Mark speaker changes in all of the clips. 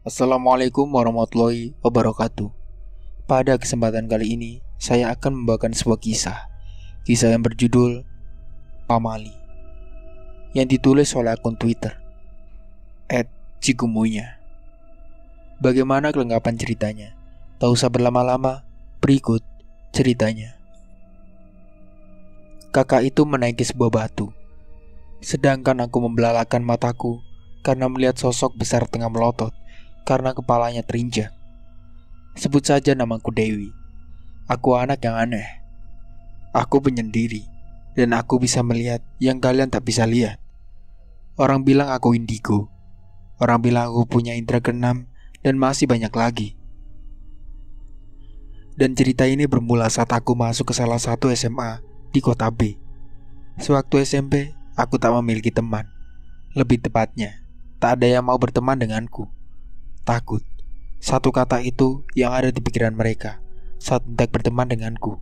Speaker 1: Assalamualaikum warahmatullahi wabarakatuh. Pada kesempatan kali ini, saya akan membawakan sebuah kisah yang berjudul Pamali, yang ditulis oleh akun Twitter @cikumunya. Bagaimana kelengkapan ceritanya? Tak usah berlama-lama, berikut ceritanya. Kakak itu menaiki sebuah batu, sedangkan aku membelalakan mataku karena melihat sosok besar tengah melotot karena kepalanya terinjak. Sebut saja namaku Dewi. Aku anak yang aneh. Aku penyendiri, dan aku bisa melihat yang kalian tak bisa lihat. Orang bilang aku indigo. Orang bilang aku punya indera keenam, dan masih banyak lagi. Dan cerita ini bermula saat aku masuk ke salah satu SMA di kota B. Sewaktu SMP, aku tak memiliki teman. Lebih tepatnya, tak ada yang mau berteman denganku. Takut. Satu kata itu yang ada di pikiran mereka saat hendak berteman denganku.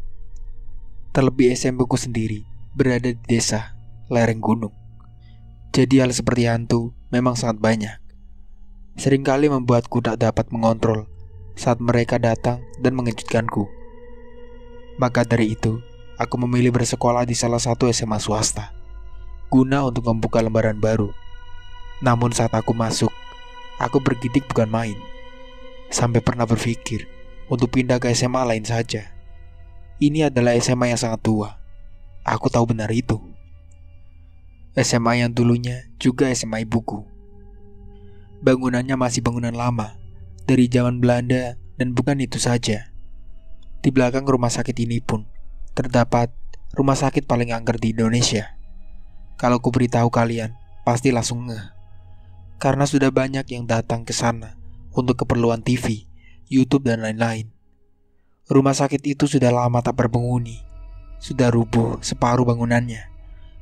Speaker 1: Terlebih SMP ku sendiri berada di desa lereng gunung. Jadi hal seperti hantu memang sangat banyak. Seringkali membuatku tak dapat mengontrol saat mereka datang dan mengejutkanku. Maka dari itu, aku memilih bersekolah di salah satu SMA swasta guna untuk membuka lembaran baru. Namun saat aku masuk, aku bergidik bukan main. Sampai pernah berpikir untuk pindah ke SMA lain saja. Ini adalah SMA yang sangat tua. Aku tahu benar itu. SMA yang dulunya juga SMA ibuku. Bangunannya masih bangunan lama, dari zaman Belanda, dan bukan itu saja. Di belakang rumah sakit ini pun terdapat rumah sakit paling angker di Indonesia. Kalau ku beritahu kalian, pasti langsung ngeh. Karena sudah banyak yang datang ke sana untuk keperluan TV, YouTube, dan lain-lain. Rumah sakit itu sudah lama tak berpenghuni, sudah rubuh separuh bangunannya,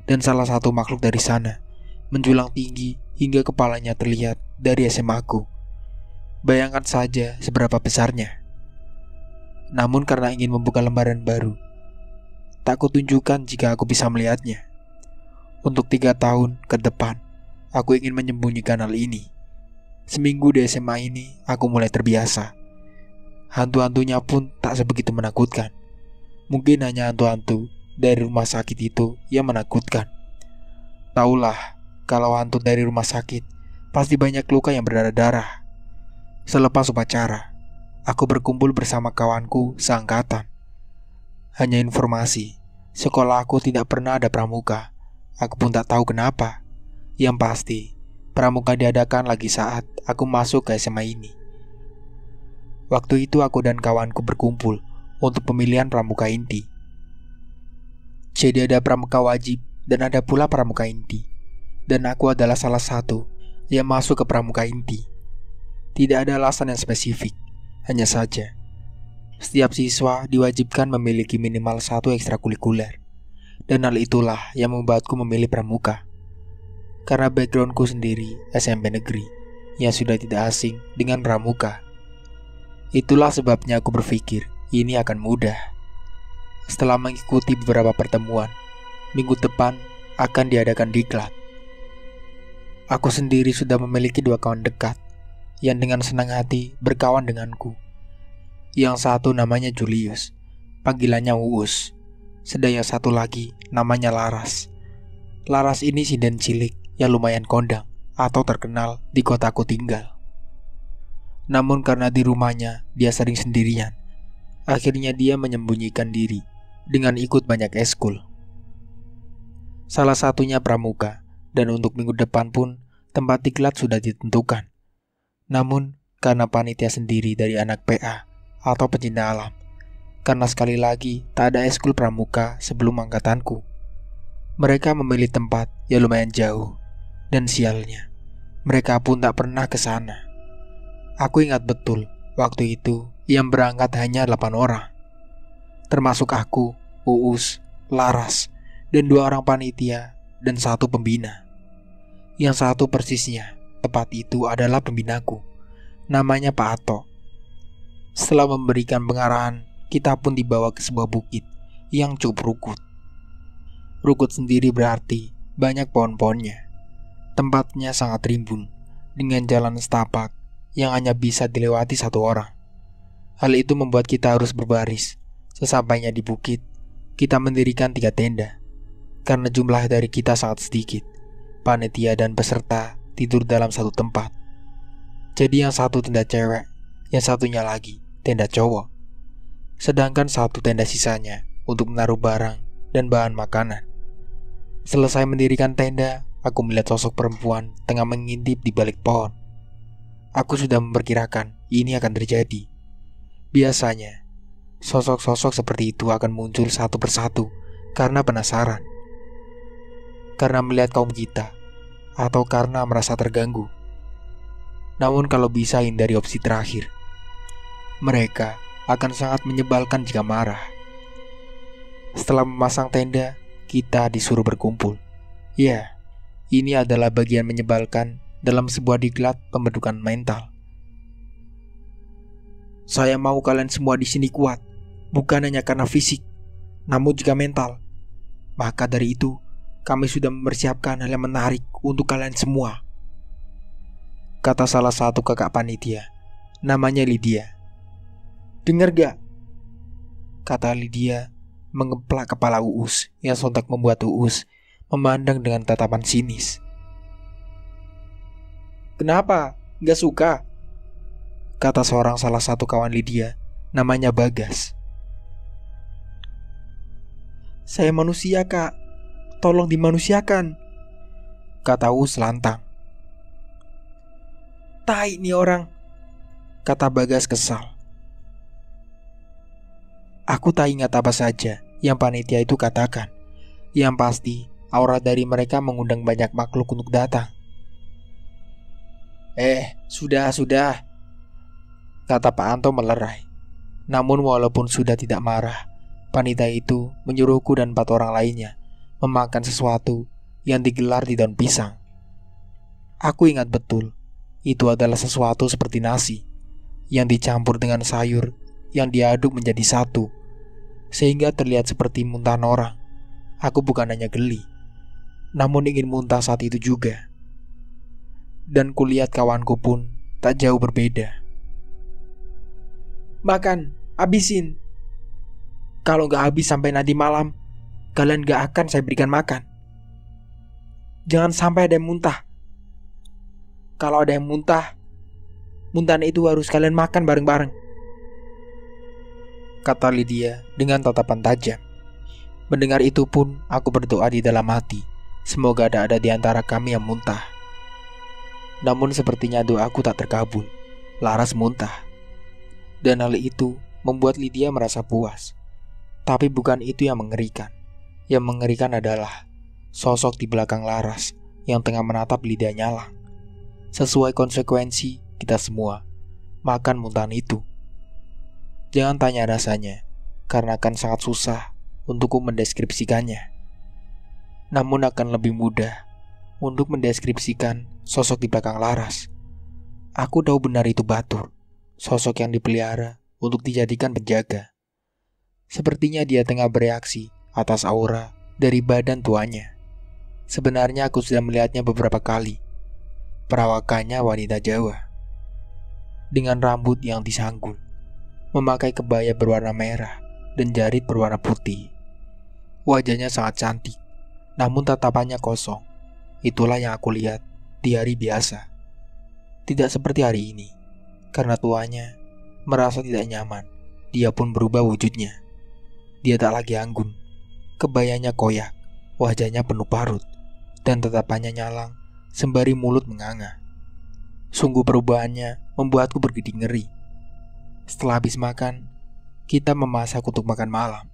Speaker 1: dan salah satu makhluk dari sana menjulang tinggi hingga kepalanya terlihat dari SMA ku. Bayangkan saja seberapa besarnya. Namun karena ingin membuka lembaran baru, tak kutunjukkan jika aku bisa melihatnya. Untuk 3 tahun ke depan, aku ingin menyembunyikan hal ini. Seminggu di SMA ini, aku mulai terbiasa. Hantu-hantunya pun tak sebegitu menakutkan. Mungkin hanya hantu-hantu dari rumah sakit itu yang menakutkan. Taulah, kalau hantu dari rumah sakit, pasti banyak luka yang berdarah-darah. Selepas upacara, aku berkumpul bersama kawanku seangkatan. Hanya informasi, sekolah aku tidak pernah ada pramuka. Aku pun tak tahu kenapa. Yang pasti, pramuka diadakan lagi saat aku masuk ke SMA ini. Waktu itu aku dan kawanku berkumpul untuk pemilihan pramuka inti. Jadi ada pramuka wajib dan ada pula pramuka inti. Dan aku adalah salah satu yang masuk ke pramuka inti. Tidak ada alasan yang spesifik, hanya saja setiap siswa diwajibkan memiliki minimal 1 ekstrakurikuler. Dan hal itulah yang membuatku memilih pramuka. Karena backgroundku sendiri SMP negeri yang sudah tidak asing dengan pramuka. Itulah sebabnya aku berpikir ini akan mudah. Setelah mengikuti beberapa pertemuan, minggu depan akan diadakan diklat. Aku sendiri sudah memiliki 2 kawan dekat yang dengan senang hati berkawan denganku. Yang satu namanya Julius, panggilannya Uus. Sedang yang satu lagi namanya Laras. Laras ini sinden cilik yang lumayan kondang atau terkenal di kotaku tinggal. Namun karena di rumahnya dia sering sendirian, akhirnya dia menyembunyikan diri dengan ikut banyak eskul. Salah satunya pramuka, dan untuk minggu depan pun tempat diklat sudah ditentukan. Namun karena panitia sendiri dari anak PA atau pecinta alam, karena sekali lagi tak ada eskul pramuka sebelum angkatanku, mereka memilih tempat yang lumayan jauh. Dan sialnya, mereka pun tak pernah ke sana. Aku ingat betul, waktu itu yang berangkat hanya 8 orang. Termasuk aku, Uus, Laras, dan 2 orang panitia dan 1 pembina. Yang satu persisnya, tepat itu adalah pembinaku. Namanya Pak Ato. Setelah memberikan pengarahan, kita pun dibawa ke sebuah bukit yang cukup rukut. Rukut sendiri berarti banyak pohon-pohonnya. Tempatnya sangat rimbun, dengan jalan setapak yang hanya bisa dilewati satu orang. Hal itu membuat kita harus berbaris. Sesampainya di bukit, kita mendirikan 3 tenda. Karena jumlah dari kita sangat sedikit, panitia dan peserta tidur dalam satu tempat. Jadi yang satu tenda cewek, yang satunya lagi tenda cowok. Sedangkan satu tenda sisanya untuk menaruh barang dan bahan makanan. Selesai mendirikan tenda, aku melihat sosok perempuan tengah mengintip di balik pohon. Aku sudah memperkirakan ini akan terjadi. Biasanya, sosok-sosok seperti itu akan muncul satu persatu karena penasaran, karena melihat kaum kita, atau karena merasa terganggu. Namun kalau bisa hindari opsi terakhir, mereka akan sangat menyebalkan jika marah. Setelah memasang tenda, kita disuruh berkumpul. Ya, ini adalah bagian menyebalkan dalam sebuah diklat pembentukan mental. Saya mau kalian semua di sini kuat, bukan hanya karena fisik, namun juga mental. Maka dari itu, kami sudah mempersiapkan hal yang menarik untuk kalian semua, kata salah satu kakak panitia, namanya Lydia. Dengar gak? Kata Lydia mengeplak kepala Uus yang sontak membuat Uus memandang dengan tatapan sinis. Kenapa? Gak suka? Kata salah satu kawan Lydia, namanya Bagas. Saya manusia, Kak. Tolong dimanusiakan, kata Uus lantang. Tai nih orang, kata Bagas kesal. Aku tak ingat apa saja yang panitia itu katakan. Yang pasti, aura dari mereka mengundang banyak makhluk untuk datang. Sudah, kata Pak Anto melerai. Namun walaupun sudah tidak marah, panitia itu menyuruhku dan 4 orang lainnya memakan sesuatu yang digelar di daun pisang. Aku ingat betul, itu adalah sesuatu seperti nasi yang dicampur dengan sayur yang diaduk menjadi satu, sehingga terlihat seperti muntahan orang. Aku bukan hanya geli, namun ingin muntah saat itu juga. Dan kulihat kawanku pun tak jauh berbeda. Makan, habisin. Kalau gak habis sampai nanti malam, kalian gak akan saya berikan makan. Jangan sampai ada yang muntah. Kalau ada yang muntah, muntahan itu harus kalian makan bareng-bareng, kata Lydia dengan tatapan tajam. Mendengar itu pun aku berdoa di dalam hati, semoga ada di antara kami yang muntah. Namun sepertinya doaku tak terkabul. Laras muntah. Dan hal itu membuat Lydia merasa puas. Tapi bukan itu yang mengerikan. Yang mengerikan adalah sosok di belakang Laras yang tengah menatap Lydia nyalang. Sesuai konsekuensi kita semua makan muntahan itu. Jangan tanya rasanya, karena akan sangat susah untukku mendeskripsikannya. Namun akan lebih mudah untuk mendeskripsikan sosok di belakang Laras. Aku tahu benar itu Batur, sosok yang dipelihara untuk dijadikan penjaga. Sepertinya dia tengah bereaksi atas aura dari badan tuanya. Sebenarnya aku sudah melihatnya beberapa kali. Perawakannya wanita Jawa, dengan rambut yang disanggul, memakai kebaya berwarna merah dan jarit berwarna putih. Wajahnya sangat cantik, namun tatapannya kosong. Itulah yang aku lihat di hari biasa. Tidak seperti hari ini, karena tuanya merasa tidak nyaman. Dia pun berubah wujudnya. Dia tak lagi anggun, kebayanya koyak, wajahnya penuh parut, dan tatapannya nyalang sembari mulut menganga. Sungguh perubahannya membuatku bergidik ngeri. Setelah habis makan, kita memasak untuk makan malam.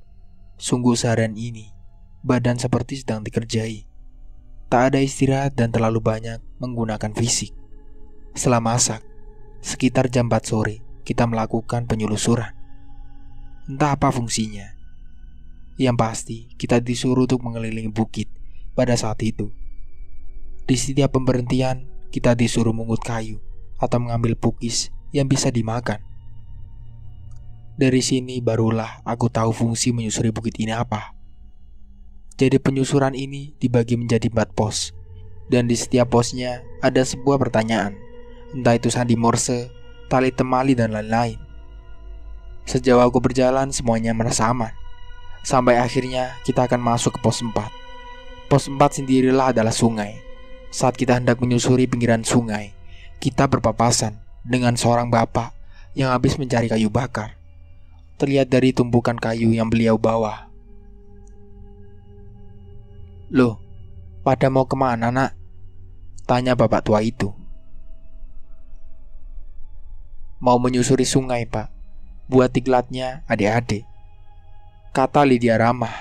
Speaker 1: Sungguh seharian ini, badan seperti sedang dikerjai. Tak ada istirahat dan terlalu banyak menggunakan fisik. Setelah masak, sekitar jam 4 sore, kita melakukan penyulusuran. Entah apa fungsinya. Yang pasti, kita disuruh untuk mengelilingi bukit pada saat itu. Di setiap pemberhentian, kita disuruh mengut kayu atau mengambil pukis yang bisa dimakan. Dari sini barulah aku tahu fungsi menyusuri bukit ini apa. Jadi penyusuran ini dibagi menjadi 4 pos, dan di setiap posnya ada sebuah pertanyaan, entah itu sandi Morse tali temali, dan lain-lain. Sejauh aku berjalan, semuanya merasa aman. Sampai akhirnya kita akan masuk ke pos 4. Pos 4 sendirilah adalah sungai. Saat kita hendak menyusuri pinggiran sungai, kita berpapasan dengan seorang bapak yang habis mencari kayu bakar. Terlihat dari tumpukan kayu yang beliau bawa. "Loh, pada mau kemana, nak?" tanya bapak tua itu. "Mau menyusuri sungai, Pak, buat diklatnya adik-adik," kata Lydia ramah.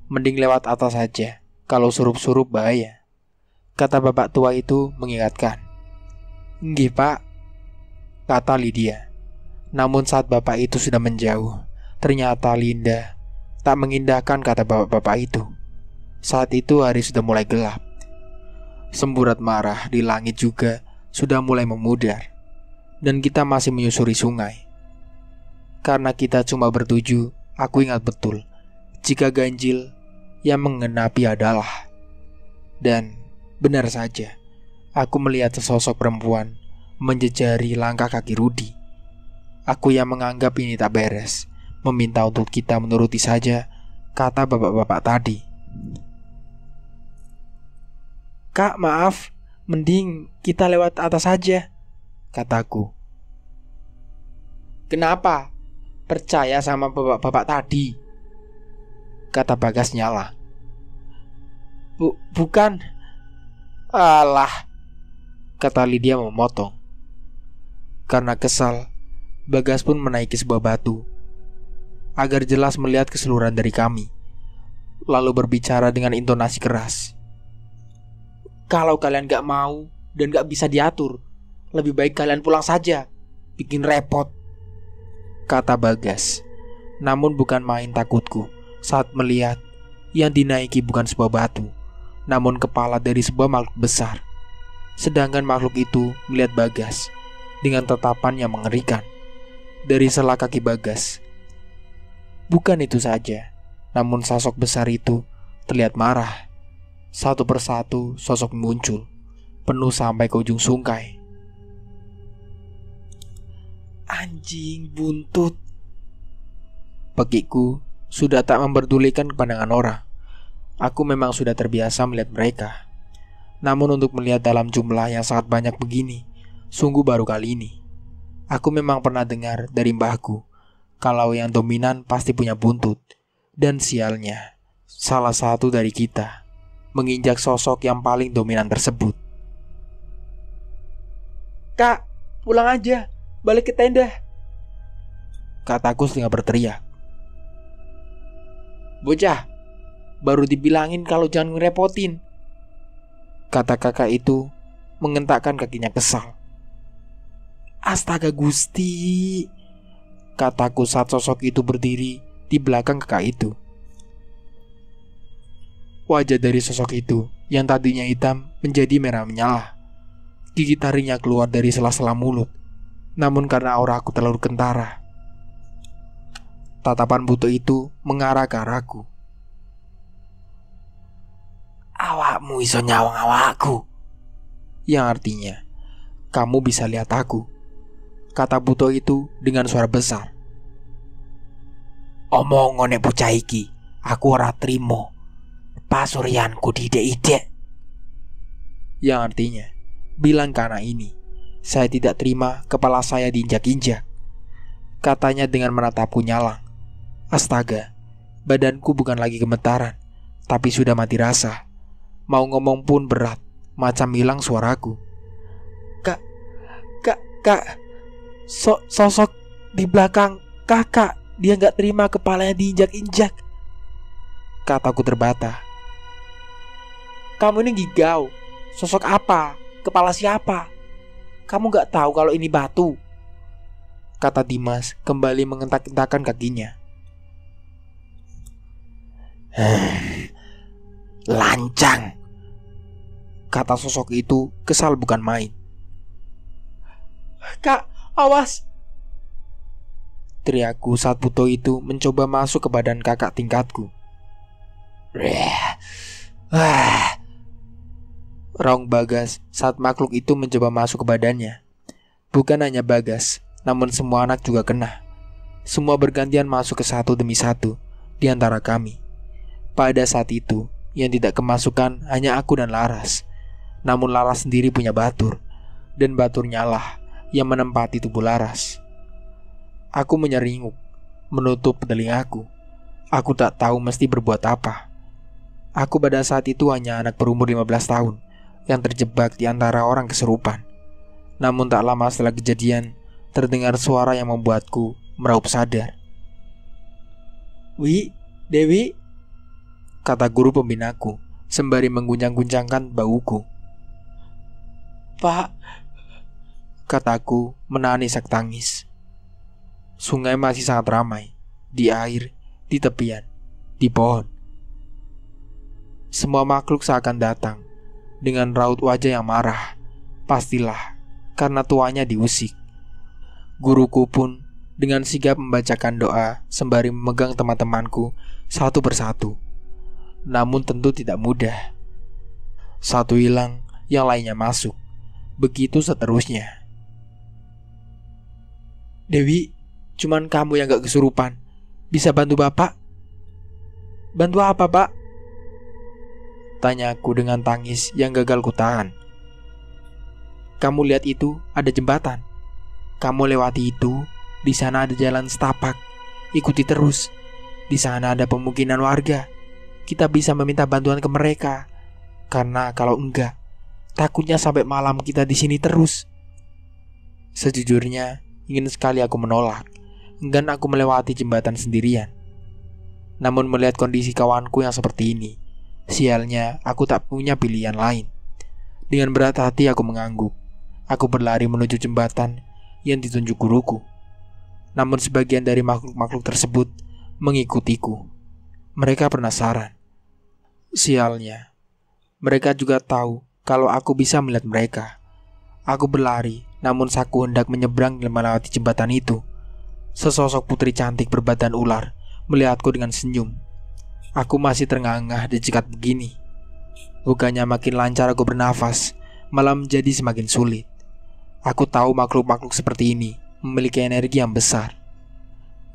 Speaker 1: "Mending lewat atas saja, kalau surup-surup bahaya," kata bapak tua itu mengingatkan. "Nggih, Pak," kata Lydia. Namun saat bapak itu sudah menjauh, ternyata Linda tak mengindahkan kata bapak-bapak itu. Saat itu hari sudah mulai gelap. Semburat marah di langit juga sudah mulai memudar. Dan kita masih menyusuri sungai. Karena kita cuma bertujuh, aku ingat betul jika ganjil yang mengenapi adalah. Dan benar saja, aku melihat sesosok perempuan menjejari langkah kaki Rudi. Aku yang menganggap ini tak beres, meminta untuk kita menuruti saja kata bapak-bapak tadi. "Kak, maaf, mending kita lewat atas saja," kataku. "Kenapa? Percaya sama bapak-bapak tadi?" kata Bagas nyala. Bukan. Alah," kata Lydia memotong. Karena kesal, Bagas pun menaiki sebuah batu agar jelas melihat keseluruhan dari kami, lalu berbicara dengan intonasi keras. "Kalau kalian gak mau dan gak bisa diatur, lebih baik kalian pulang saja. Bikin repot," kata Bagas. Namun bukan main takutku saat melihat yang dinaiki bukan sebuah batu, namun kepala dari sebuah makhluk besar. Sedangkan makhluk itu melihat Bagas dengan tatapan yang mengerikan. Dari sela kaki Bagas, bukan itu saja, namun sosok besar itu terlihat marah. Satu persatu sosok muncul, penuh sampai ke ujung sungai. "Anjing buntut," pegiku sudah tak memperdulikan pandangan orang. Aku memang sudah terbiasa melihat mereka. Namun untuk melihat dalam jumlah yang sangat banyak begini, sungguh baru kali ini. Aku memang pernah dengar dari mbahku kalau yang dominan pasti punya buntut. Dan sialnya, salah satu dari kita menginjak sosok yang paling dominan tersebut. "Kak, pulang aja, balik ke tenda," kataku setengah berteriak. "Bocah, baru dibilangin kalau jangan ngerepotin," kata kakak itu mengentakkan kakinya kesal. "Astaga Gusti," kataku saat sosok itu berdiri di belakang kakak itu. Wajah dari sosok itu yang tadinya hitam menjadi merah menyala. Gigi taringnya keluar dari sela-sela mulut. Namun karena aura aku terlalu kentara, tatapan butuh itu mengarah ke arahku. "Awakmu iso nyawang awakku," yang artinya, "Kamu bisa lihat aku," kata butuh itu dengan suara besar. "Omong nek bocah iki, aku ora trimo. Pasuryanku didek-idek," yang artinya, "Bilang ke anak ini, saya tidak terima kepala saya diinjak-injak," katanya dengan menatapku nyalang. Astaga, badanku bukan lagi gemetaran, tapi sudah mati rasa. Mau ngomong pun berat, macam hilang suaraku. Kak, sosok di belakang kakak, dia gak terima kepalanya diinjak-injak," kataku terbata. "Kamu ini gigau. Sosok apa? Kepala siapa? Kamu gak tahu kalau ini batu?" kata Dimas kembali mengentak-entakan kakinya. "Lancang," kata sosok itu kesal bukan main. "Kak, awas!" teriakku saat buto itu mencoba masuk ke badan kakak tingkatku. raung Bagas saat makhluk itu mencoba masuk ke badannya. Bukan hanya Bagas, namun semua anak juga kena. Semua bergantian masuk ke satu demi satu di antara kami. Pada saat itu, yang tidak kemasukan hanya aku dan Laras. Namun Laras sendiri punya batur, dan baturnya lah yang menempati tubuh Laras. Aku menyeringut, menutup telingaku. Aku tak tahu mesti berbuat apa. Aku pada saat itu hanya anak berumur 15 tahun yang terjebak di antara orang kesurupan. Namun tak lama setelah kejadian, terdengar suara yang membuatku meraup sadar. "Wi, Dewi," kata guru pembinaku sembari mengguncang-guncangkan bauku. "Pak," kataku menahan isak tangis. Sungai masih sangat ramai, di air, di tepian, di pohon. Semua makhluk seakan datang dengan raut wajah yang marah. Pastilah karena tuanya diusik. Guruku pun dengan sigap membacakan doa sembari memegang teman-temanku satu persatu. Namun tentu tidak mudah. Satu hilang, yang lainnya masuk. Begitu seterusnya. "Dewi, cuman kamu yang gak kesurupan. Bisa bantu bapak?" "Bantu apa, Pak?" tanyaku dengan tangis yang gagal kutahan. "Kamu lihat itu, ada jembatan. Kamu lewati itu, di sana ada jalan setapak. Ikuti terus. Di sana ada pemukiman warga. Kita bisa meminta bantuan ke mereka. Karena kalau enggak, takutnya sampai malam kita di sini terus." Sejujurnya, ingin sekali aku menolak. Enggan aku melewati jembatan sendirian. Namun melihat kondisi kawanku yang seperti ini, sialnya aku tak punya pilihan lain. Dengan berat hati aku mengangguk. Aku berlari menuju jembatan yang ditunjuk guruku. Namun sebagian dari makhluk-makhluk tersebut mengikutiku. Mereka penasaran. Sialnya, mereka juga tahu kalau aku bisa melihat mereka. Aku berlari, namun saku hendak menyeberang dan melewati jembatan itu. Sesosok putri cantik berbadan ular melihatku dengan senyum. Aku masih terengah-engah dicekat begini. Bukannya makin lancar aku bernafas, malah menjadi semakin sulit. Aku tahu makhluk-makhluk seperti ini memiliki energi yang besar.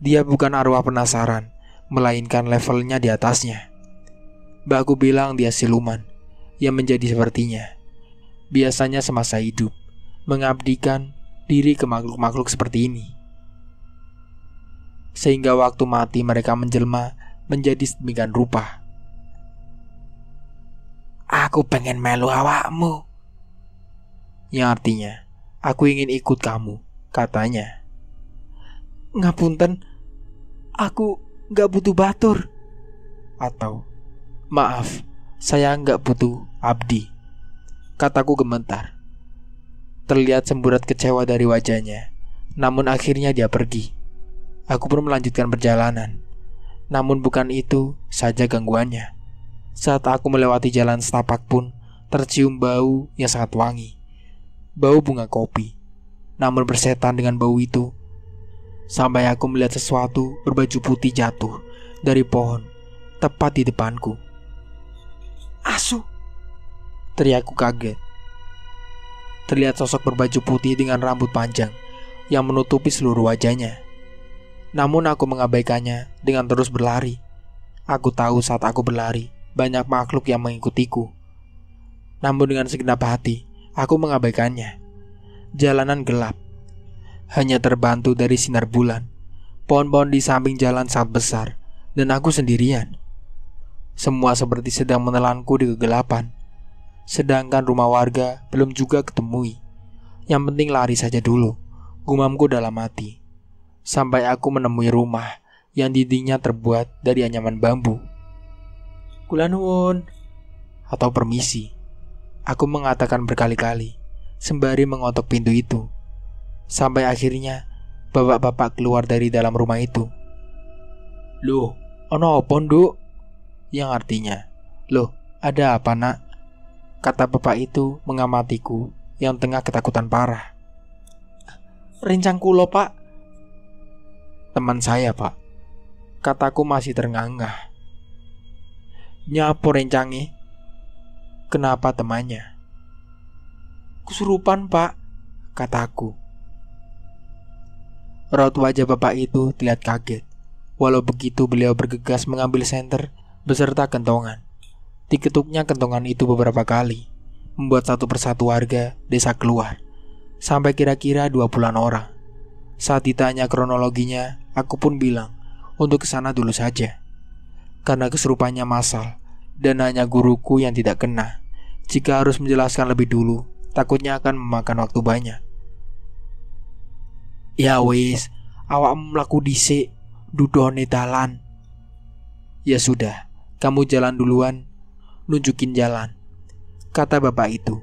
Speaker 1: Dia bukan arwah penasaran, melainkan levelnya di atasnya. Mbakku bilang dia siluman yang menjadi sepertinya. Biasanya semasa hidup mengabdikan diri ke makhluk-makhluk seperti ini. Sehingga waktu mati mereka menjelma menjadi sedemikian rupa. "Aku pengen melu awakmu," yang artinya, "aku ingin ikut kamu," katanya. "Ngapunten, aku gak butuh batur." Atau, "Maaf, saya gak butuh abdi," kataku gemetar. Terlihat semburat kecewa dari wajahnya. Namun akhirnya dia pergi. Aku pun melanjutkan perjalanan. Namun bukan itu saja gangguannya. Saat aku melewati jalan setapak pun tercium bau yang sangat wangi. Bau bunga kopi. Namun bersetan dengan bau itu. Sampai aku melihat sesuatu berbaju putih jatuh dari pohon tepat di depanku. "Asu!" teriakku kaget. Terlihat sosok berbaju putih dengan rambut panjang yang menutupi seluruh wajahnya. Namun aku mengabaikannya dengan terus berlari. Aku tahu saat aku berlari, banyak makhluk yang mengikutiku. Namun dengan segenap hati, aku mengabaikannya. Jalanan gelap, hanya terbantu dari sinar bulan. Pohon-pohon di samping jalan sangat besar, dan aku sendirian. Semua seperti sedang menelanku di kegelapan. Sedangkan rumah warga belum juga ketemui. Yang penting lari saja dulu, gumamku dalam hati. Sampai aku menemui rumah yang dindingnya terbuat dari anyaman bambu. "Kula nuwun," atau "permisi," aku mengatakan berkali-kali sembari mengotok pintu itu. Sampai akhirnya bapak-bapak keluar dari dalam rumah itu. "Loh, ono apa, Nduk?" Yang artinya, "Loh, ada apa, Nak?" kata bapak itu mengamatiku yang tengah ketakutan parah. "Rencang kulo, Pak." "Teman saya, Pak," kataku masih terengah-engah. "Nyapo rencange?" "Kenapa temannya?" Kesurupan, Pak, kataku. Raut wajah bapak itu terlihat kaget. Walau begitu beliau bergegas mengambil senter beserta kentongan. Diketuknya kentongan itu beberapa kali, membuat satu persatu warga desa keluar, sampai kira-kira 20-an orang. Saat ditanya kronologinya, aku pun bilang untuk kesana dulu saja, karena kesurupannya massal dan hanya guruku yang tidak kena. Jika harus menjelaskan lebih dulu, takutnya akan memakan waktu banyak. Ya wis, awakmu mlaku dhisik, dudone dalan. Ya sudah, kamu jalan duluan, nunjukin jalan, kata bapak itu.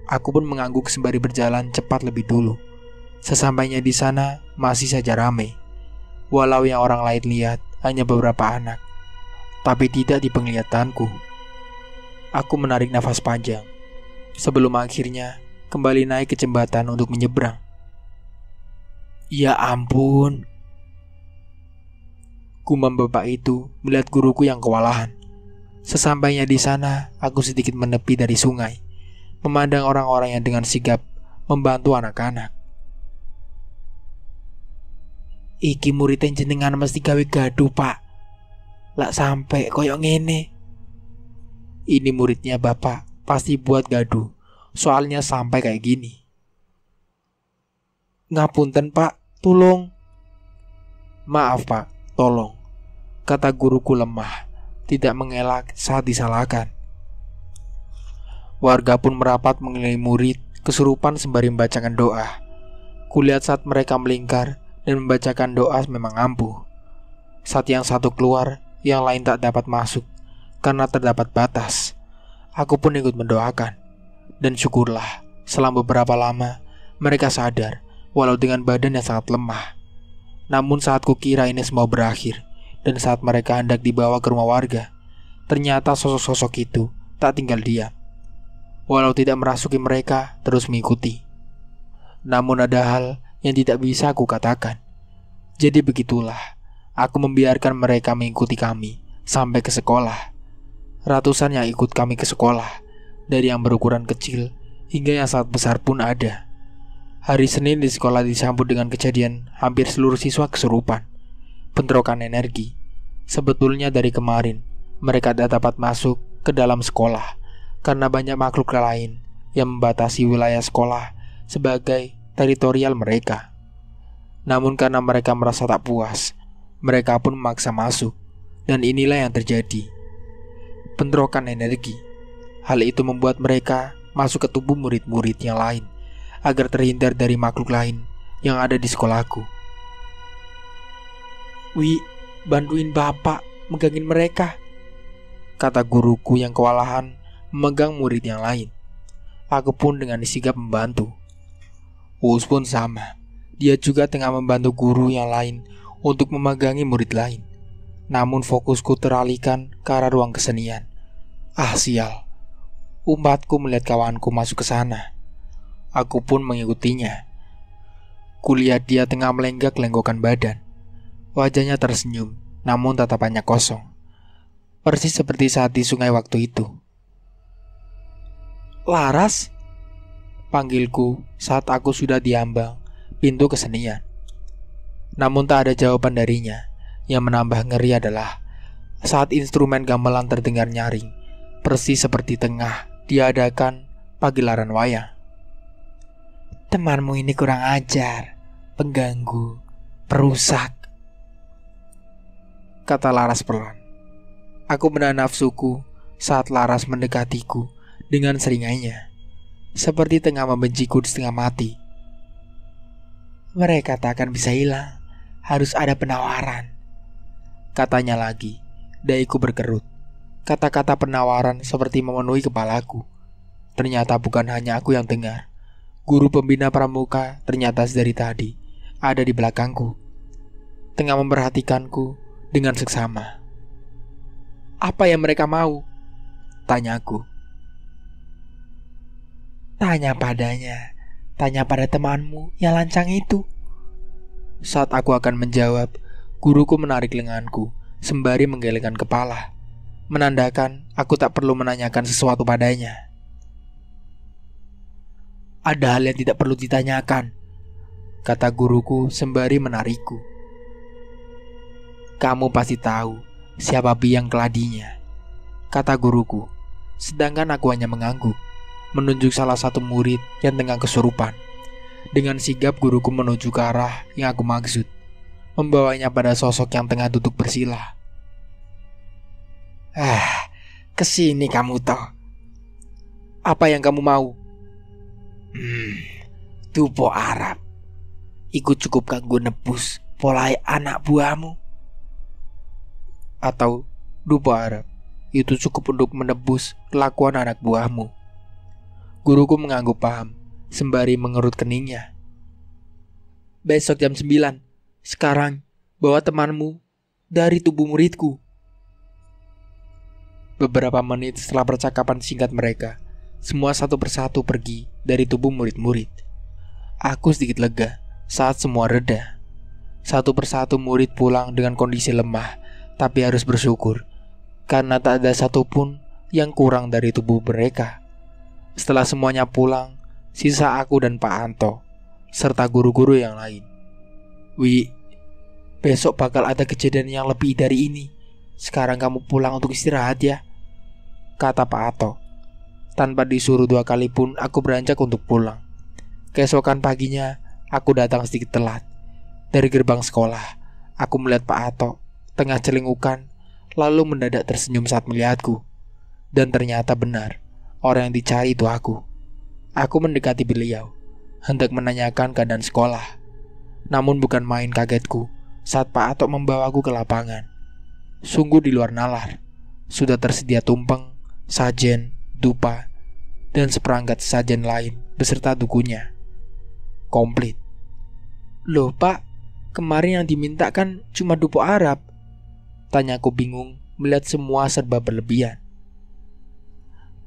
Speaker 1: Aku pun mengangguk sembari berjalan cepat lebih dulu. Sesampainya di sana masih saja ramai. Walau yang orang lain lihat hanya beberapa anak, tapi tidak di penglihatanku. Aku menarik nafas panjang sebelum akhirnya kembali naik ke jembatan untuk menyeberang. Ya ampun, gumam bapak itu melihat guruku yang kewalahan. Sesampainya di sana, aku sedikit menepi dari sungai, memandang orang-orang yang dengan sigap membantu anak-anak. Iki muridnya jenengan mesti gawe gaduh, Pak. Lak sampai koyok ngene. Ini muridnya bapak, pasti buat gaduh. Soalnya sampai kayak gini. Ngapunten, Pak, tolong. Maaf, Pak, tolong, kata guruku lemah, tidak mengelak saat disalahkan. Warga pun merapat mengelilingi murid kesurupan sembari membacakan doa. Kulihat saat mereka melingkar dan membacakan doa memang ampuh. Saat yang satu keluar, yang lain tak dapat masuk karena terdapat batas. Aku pun ikut mendoakan. Dan syukurlah, selama beberapa lama mereka sadar, walau dengan badan yang sangat lemah. Namun saat kukira ini semua berakhir, dan saat mereka hendak dibawa ke rumah warga, ternyata sosok-sosok itu tak tinggal diam. Walau tidak merasuki mereka, terus mengikuti. Namun ada hal yang tidak bisa aku katakan. Jadi begitulah, aku membiarkan mereka mengikuti kami sampai ke sekolah. Ratusan yang ikut kami ke sekolah, dari yang berukuran kecil hingga yang sangat besar pun ada. Hari Senin di sekolah disambut dengan kejadian hampir seluruh siswa kesurupan. Bentrokan energi. Sebetulnya dari kemarin mereka tidak dapat masuk ke dalam sekolah karena banyak makhluk lain yang membatasi wilayah sekolah sebagai teritorial mereka. Namun karena mereka merasa tak puas, mereka pun memaksa masuk, dan inilah yang terjadi. Bentrokan energi. Hal itu membuat mereka masuk ke tubuh murid-murid yang lain agar terhindar dari makhluk lain yang ada di sekolahku. Wi, bantuin bapak megangin mereka, kata guruku yang kewalahan memegang murid yang lain. Aku pun dengan sigap membantu. Us pun sama. Dia juga tengah membantu guru yang lain untuk memegangi murid lain. Namun fokusku teralihkan ke arah ruang kesenian. Ah sial, umpatku melihat kawanku masuk ke sana. Aku pun mengikutinya. Kulihat dia tengah melenggak-lenggokkan badan. Wajahnya tersenyum, namun tatapannya kosong. Persis seperti saat di sungai waktu itu. Laras, panggilku saat aku sudah diambang pintu kesenian. Namun tak ada jawaban darinya. Yang menambah ngeri adalah saat instrumen gamelan terdengar nyaring, persis seperti tengah diadakan pagelaran wayang. Temanmu ini kurang ajar, pengganggu, perusak, kata Laras pelan. Aku menahan nafsuku saat Laras mendekatiku dengan seringainya, seperti tengah membenciku setengah mati. Mereka tak akan bisa hilang, harus ada penawaran, katanya lagi. Dahiku berkerut. Kata-kata penawaran seperti memenuhi kepalaku. Ternyata bukan hanya aku yang dengar. Guru pembina pramuka ternyata dari tadi ada di belakangku, tengah memperhatikanku dengan seksama. Apa yang mereka mau? Tanyaku. Tanya padanya. Tanya pada temanmu yang lancang itu. Saat aku akan menjawab, guruku menarik lenganku sembari menggelengkan kepala, menandakan aku tak perlu menanyakan sesuatu padanya. Ada hal yang tidak perlu ditanyakan, kata guruku sembari menarikku. Kamu pasti tahu siapa biang keladinya, kata guruku. Sedangkan aku hanya mengangguk, menunjuk salah satu murid yang tengah kesurupan. Dengan sigap guruku menuju ke arah yang aku maksud, membawanya pada sosok yang tengah duduk bersila. Kesini kamu toh. Apa yang kamu mau? Tupo Arab. Ikut cukup kanggo nebus polai anak buahmu. Atau dupo Arab itu cukup untuk menebus kelakuan anak buahmu. Guruku mengangguk paham sembari mengerut keningnya. Besok jam 9. Sekarang bawa temanmu dari tubuh muridku. Beberapa menit setelah percakapan singkat mereka, semua satu persatu pergi dari tubuh murid-murid. Aku sedikit lega saat semua reda. Satu persatu murid pulang dengan kondisi lemah, tapi harus bersyukur karena tak ada satupun yang kurang dari tubuh mereka. Setelah semuanya pulang, sisa aku dan Pak Anto serta guru-guru yang lain. Wi, besok bakal ada kejadian yang lebih dari ini. Sekarang kamu pulang untuk istirahat ya, kata Pak Ato. Tanpa disuruh 2 kali pun aku beranjak untuk pulang. Keesokan paginya aku datang sedikit telat. Dari gerbang sekolah, aku melihat Pak Ato tengah celingukan, lalu mendadak tersenyum saat melihatku. Dan ternyata benar, orang yang dicari itu aku. Aku mendekati beliau, hendak menanyakan keadaan sekolah. Namun bukan main kagetku saat Pak Ato membawaku ke lapangan. Sungguh di luar nalar. Sudah tersedia tumpeng, sajen, dupa, dan seperangkat sajen lain beserta dukunya. Komplit. Loh Pak, kemarin yang diminta kan cuma dupo Arab, tanyaku bingung melihat semua serba berlebihan.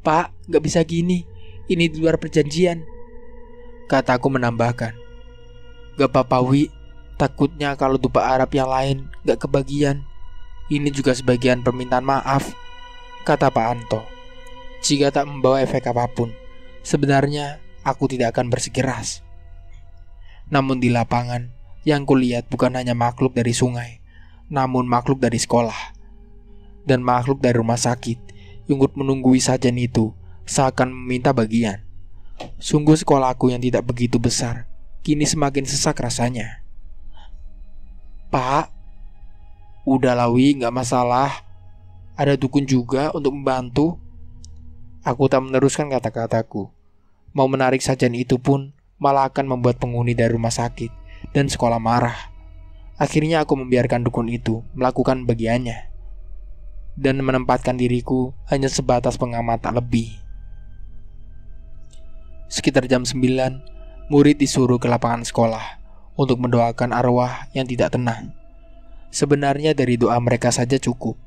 Speaker 1: Pak, gak bisa gini, ini di luar perjanjian, kataku menambahkan. Gak apa-apa Wi, takutnya kalau dupa Arab yang lain gak kebagian. Ini juga sebagian permintaan maaf, kata Pak Anto. Jika tak membawa efek apapun, sebenarnya aku tidak akan bersikeras. Namun di lapangan, yang kulihat bukan hanya makhluk dari sungai, namun makhluk dari sekolah dan makhluk dari rumah sakit yang ikut menunggui sajen itu seakan meminta bagian. Sungguh sekolahku yang tidak begitu besar kini semakin sesak rasanya. Pak, udah Wi, gak masalah. Ada dukun juga untuk membantu. Aku tak meneruskan kata-kataku. Mau menarik sajen itu pun malah akan membuat penghuni dari rumah sakit dan sekolah marah. Akhirnya aku membiarkan dukun itu melakukan bagiannya dan menempatkan diriku hanya sebatas pengamat tak lebih. Sekitar jam 9, murid disuruh ke lapangan sekolah untuk mendoakan arwah yang tidak tenang. Sebenarnya dari doa mereka saja cukup.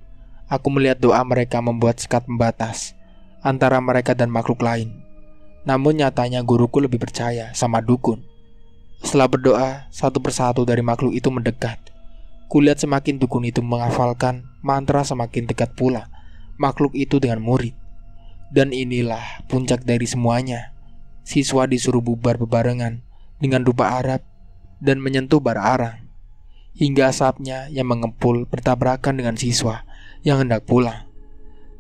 Speaker 1: Aku melihat doa mereka membuat sekat pembatas antara mereka dan makhluk lain. Namun nyatanya guruku lebih percaya sama dukun. Setelah berdoa, satu persatu dari makhluk itu mendekat. Kulihat semakin dukun itu menghafalkan mantra, semakin dekat pula makhluk itu dengan murid. Dan inilah puncak dari semuanya. Siswa disuruh bubar bebarengan dengan dupa Arab dan menyentuh bara arang, hingga asapnya yang mengepul bertabrakan dengan siswa yang hendak pulang.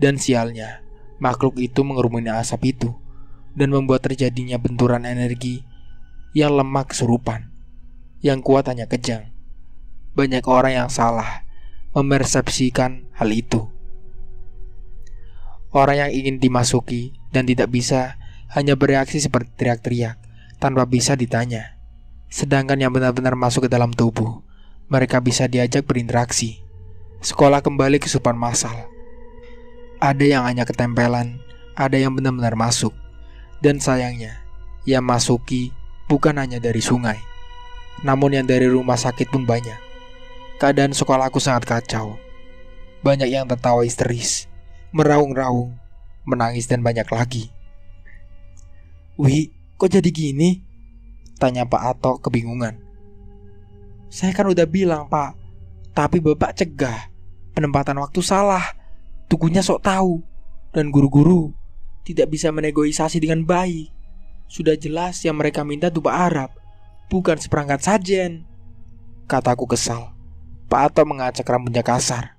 Speaker 1: Dan sialnya, makhluk itu mengerumuni asap itu dan membuat terjadinya benturan energi yang lemah kesurupan, yang kuat hanya kejang. Banyak orang yang salah memersepsikan hal itu. Orang yang ingin dimasuki dan tidak bisa hanya bereaksi seperti teriak-teriak tanpa bisa ditanya. Sedangkan yang benar-benar masuk ke dalam tubuh, mereka bisa diajak berinteraksi. Sekolah kembali kesurupan massal. Ada yang hanya ketempelan, ada yang benar-benar masuk. Dan sayangnya, yang masuki bukan hanya dari sungai, namun yang dari rumah sakit pun banyak. Keadaan sekolahku sangat kacau. Banyak yang tertawa histeris, meraung-raung, menangis dan banyak lagi. Wi, kok jadi gini? Tanya Pak Ato kebingungan. Saya kan udah bilang Pak, tapi Bapak cegah. Penempatan waktu salah, dukunnya sok tahu, dan guru-guru tidak bisa menegosiasi dengan baik. Sudah jelas yang mereka minta tuba Arab, bukan seperangkat sajen, kataku kesal. Pak Ato mengacak rambutnya kasar.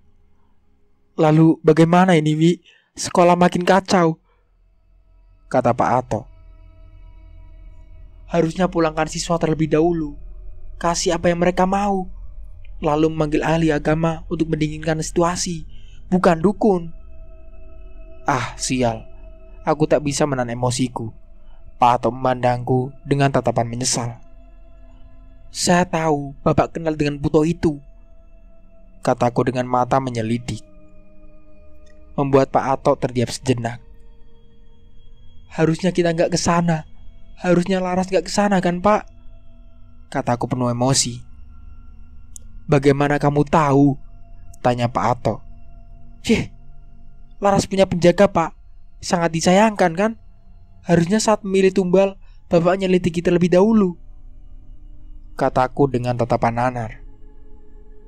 Speaker 1: Lalu bagaimana ini, Wi? Sekolah makin kacau, kata Pak Ato. Harusnya pulangkan siswa terlebih dahulu, kasih apa yang mereka mau, lalu memanggil ahli agama untuk mendinginkan situasi, bukan dukun. Ah, sial. Aku tak bisa menahan emosiku. Pak Ato memandangku dengan tatapan menyesal. Saya tahu Bapak kenal dengan buto itu, kataku dengan mata menyelidik. Membuat Pak Ato terdiam sejenak. Harusnya kita gak kesana. Harusnya Laras gak kesana kan, Pak? Kataku penuh emosi. Bagaimana kamu tahu? Tanya Pak Ato. Laras punya penjaga, Pak. Sangat disayangkan kan? Harusnya saat memilih tumbal, Bapak nyelidiki terlebih dahulu, kataku dengan tatapan nanar.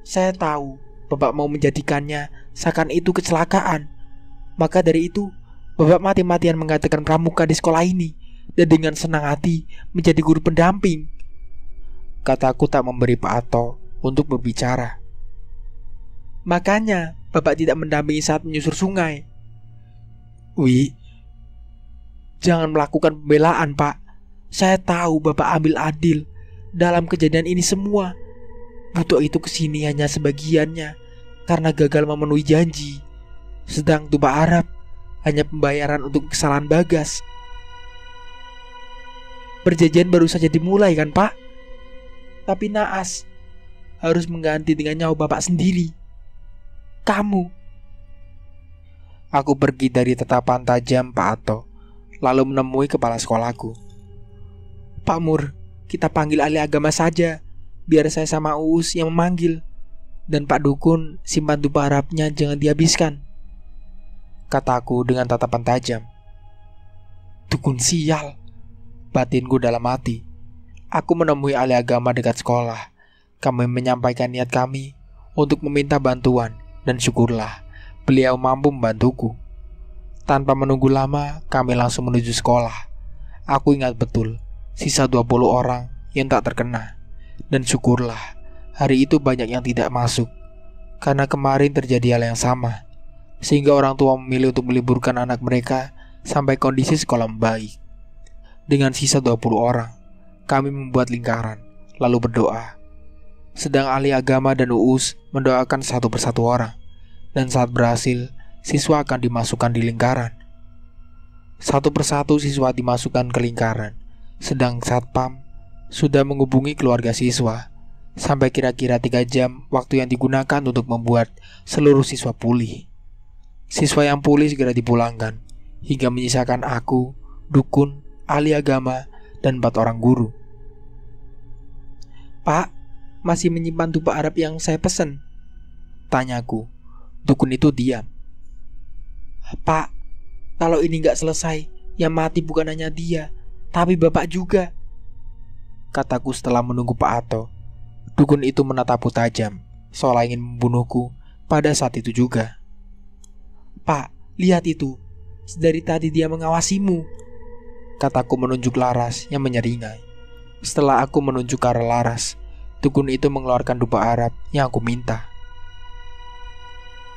Speaker 1: Saya tahu Bapak mau menjadikannya seakan itu kecelakaan. Maka dari itu Bapak mati-matian mengatakan pramuka di sekolah ini, dan dengan senang hati menjadi guru pendamping, kataku tak memberi Pak Ato untuk berbicara. Makanya Bapak tidak mendampingi saat menyusur sungai. Wi, jangan melakukan pembelaan, Pak. Saya tahu Bapak ambil adil dalam kejadian ini semua. Buto itu kesini hanya sebagiannya karena gagal memenuhi janji. Sedang tuba Arab hanya pembayaran untuk kesalahan Bagas. Perjanjian baru saja dimulai kan, Pak? Tapi naas harus mengganti dengan nyawa Bapak sendiri. Kamu. Aku pergi dari tatapan tajam Pak Ato, lalu menemui kepala sekolahku. Pak Mur, kita panggil ahli agama saja, biar saya sama Uus yang memanggil. Dan Pak Dukun, simpan tuba Arabnya jangan dihabiskan, kataku dengan tatapan tajam. Dukun sial, batinku dalam hati. Aku menemui ahli agama dekat sekolah. Kami menyampaikan niat kami untuk meminta bantuan, dan syukurlah beliau mampu membantuku. Tanpa menunggu lama, kami langsung menuju sekolah. Aku ingat betul, sisa 20 orang yang tak terkena. Dan syukurlah, hari itu banyak yang tidak masuk, karena kemarin terjadi hal yang sama, sehingga orang tua memilih untuk meliburkan anak mereka sampai kondisi sekolah membaik. Dengan sisa 20 orang, kami membuat lingkaran, lalu berdoa. Sedang ahli agama dan Uus mendoakan satu persatu orang. Dan saat berhasil, siswa akan dimasukkan di lingkaran. Satu persatu siswa dimasukkan ke lingkaran, sedang Satpam sudah menghubungi keluarga siswa. Sampai kira-kira 3 jam waktu yang digunakan untuk membuat seluruh siswa pulih. Siswa yang pulih segera dipulangkan, hingga menyisakan aku, dukun, ahli agama, dan 4 orang guru. Pak, masih menyimpan tuba Arab yang saya pesan? Tanyaku. Dukun itu diam. Pak, kalau ini gak selesai, yang mati bukan hanya dia, tapi Bapak juga, kataku setelah menunggu Pak Ato. Dukun itu menatapku tajam, seolah ingin membunuhku pada saat itu juga. Pak, lihat itu, dari tadi dia mengawasimu, kataku menunjuk Laras yang menyeringai. Setelah aku menunjuk ke arah Laras, dukun itu mengeluarkan tuba Arab yang aku minta.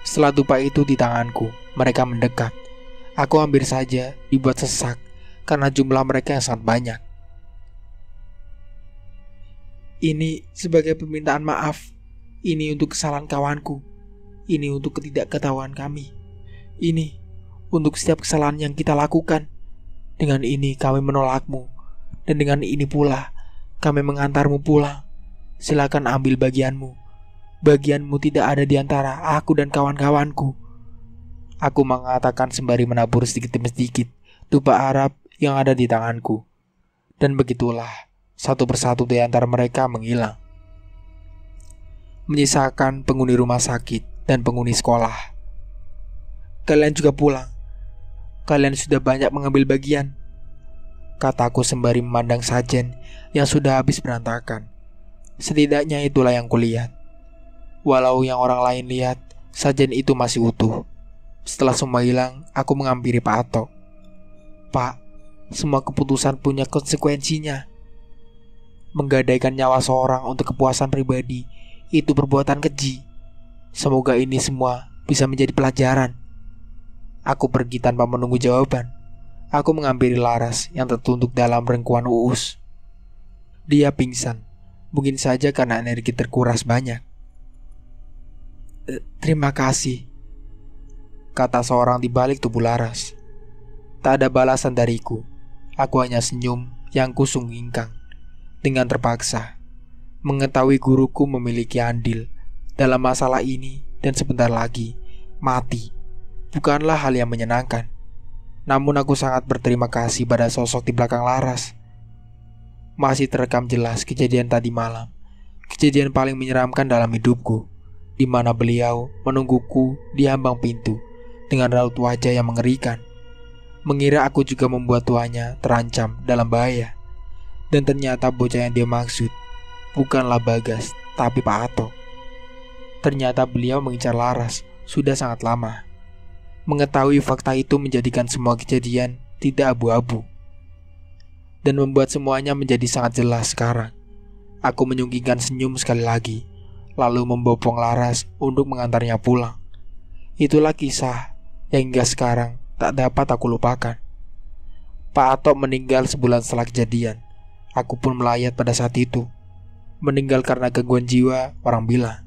Speaker 1: Setelah tuba itu di tanganku, mereka mendekat. Aku hampir saja dibuat sesak karena jumlah mereka yang sangat banyak. Ini sebagai permintaan maaf. Ini untuk kesalahan kawanku. Ini untuk ketidakketahuan kami. Ini untuk setiap kesalahan yang kita lakukan. Dengan ini kami menolakmu. Dan dengan ini pula kami mengantarmu pulang. Silakan ambil bagianmu. Bagianmu tidak ada di antara aku dan kawan-kawanku. Aku mengatakan sembari menabur sedikit demi sedikit tuba Arab yang ada di tanganku. Dan begitulah, satu persatu di antara mereka menghilang, menyisakan penghuni rumah sakit dan penghuni sekolah. Kalian juga pulang. Kalian sudah banyak mengambil bagian, kataku sembari memandang sajen yang sudah habis berantakan. Setidaknya itulah yang kulihat. Walau yang orang lain lihat, sajen itu masih utuh. Setelah semua hilang, aku menghampiri Pak Ato. Pak, semua keputusan punya konsekuensinya. Menggadaikan nyawa seorang untuk kepuasan pribadi itu perbuatan keji. Semoga ini semua bisa menjadi pelajaran. Aku pergi tanpa menunggu jawaban. Aku menghampiri Laras yang tertunduk dalam rengkuan Uus. Dia pingsan, mungkin saja karena energi terkuras banyak. Terima kasih, kata seorang di balik tubuh Laras. Tak ada balasan dariku. Aku hanya senyum yang kusung ingkang. Dengan terpaksa, mengetahui guruku memiliki andil dalam masalah ini dan sebentar lagi mati bukanlah hal yang menyenangkan. Namun aku sangat berterima kasih pada sosok di belakang Laras. Masih terekam jelas kejadian tadi malam, kejadian paling menyeramkan dalam hidupku, di mana beliau menungguku di ambang pintu dengan raut wajah yang mengerikan. Mengira aku juga membuat tuanya terancam dalam bahaya. Dan ternyata bocah yang dia maksud bukanlah Bagas, tapi Pak Ato. Ternyata beliau mengincar Laras sudah sangat lama. Mengetahui fakta itu menjadikan semua kejadian tidak abu-abu dan membuat semuanya menjadi sangat jelas sekarang. Aku menyunggingkan senyum sekali lagi, lalu membopong Laras untuk mengantarnya pulang. Itulah kisah yang hingga sekarang tak dapat aku lupakan. Pak Ato meninggal sebulan setelah kejadian. Aku pun melayat pada saat itu. Meninggal karena gangguan jiwa, orang bilang.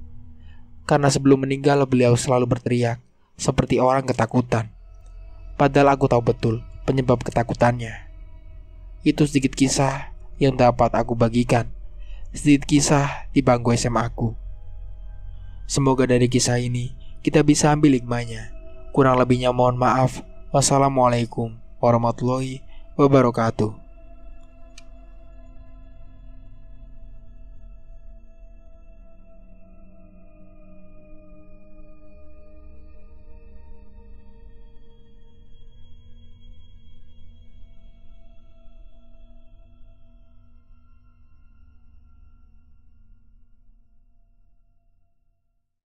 Speaker 1: Karena sebelum meninggal beliau selalu berteriak seperti orang ketakutan. Padahal aku tahu betul penyebab ketakutannya. Itu sedikit kisah yang dapat aku bagikan. Sedikit kisah di bangku SMA aku. Semoga dari kisah ini kita bisa ambil hikmahnya. Kurang lebihnya mohon maaf. Wassalamualaikum warahmatullahi wabarakatuh.